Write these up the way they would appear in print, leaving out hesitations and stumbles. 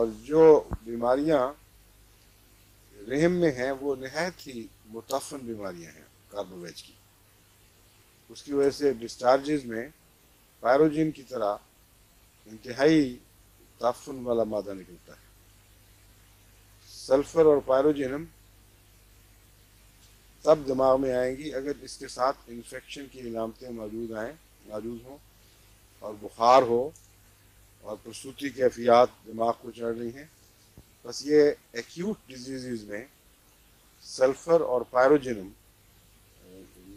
और जो बीमारियां रहम में हैं वो नहायत ही मुतफ़न बीमारियां हैं कार्बोवेज की। उसकी वजह से डिस्चार्जेस में पायरोजिन की तरह इंतहाई ताफुन वाला मादा निकलता है। सल्फर और पायरोजिनम तब दिमाग में आएंगी अगर इसके साथ इन्फेक्शन की इलामतें मौजूद हों और बुखार हो और प्रसूति कैफियत दिमाग को चढ़ रही हैं। बस ये एक्यूट डिजीज़ में सल्फर और पायरोजिनम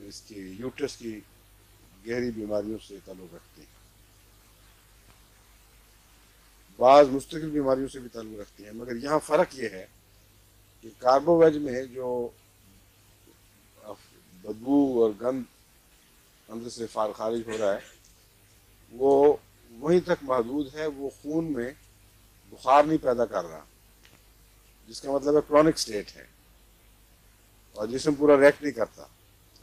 इसकी यूट्रस की गहरी बीमारियों से ताल्लुक़ रखती हैं। बाज़ मुस्तकिल बीमारियों से भी ताल्लुक़ रखती हैं, मगर यहाँ फ़र्क ये है कि कार्बोवेज में जो बदबू और गंध अंदर से खारिज हो रहा है वो वहीं तक महदूद है, वो खून में बुखार नहीं पैदा कर रहा, जिसका मतलब है क्रॉनिक स्टेट है और जिस्म पूरा रिएक्ट नहीं करता।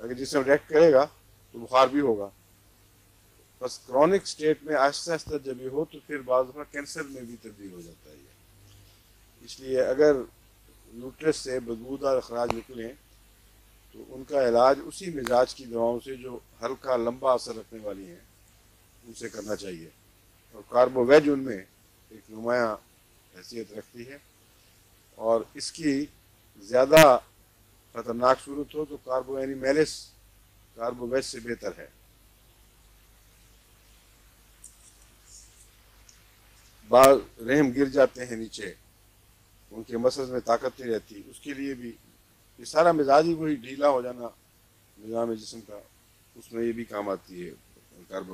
अगर जिस्म रिएक्ट करेगा तो बुखार भी होगा। बस क्रॉनिक स्टेट में आहिस्ता आहिस्ता जब ये हो तो फिर बाद में कैंसर में भी तब्दील हो जाता है ये। इसलिए अगर यूट्रस से बदबूदार अखराज निकलें तो उनका इलाज उसी मिजाज की दवाओं से जो हल्का लंबा असर रखने वाली हैं उनसे करना चाहिए। और कार्बोवेज उनमें एक नुमाया हैसियत रखती है और इसकी ज़्यादा ख़तरनाक सूरत हो तो कार्बोएनिमेलिस कार्बोवेज से बेहतर है। बाल रहम गिर जाते हैं नीचे, उनके मसल्स में ताकत नहीं रहती, उसके लिए भी ये सारा मिजाज ही वही ढीला हो जाना निज़ाम जिस्म का, उसमें ये भी काम आती है कार्बोवेज।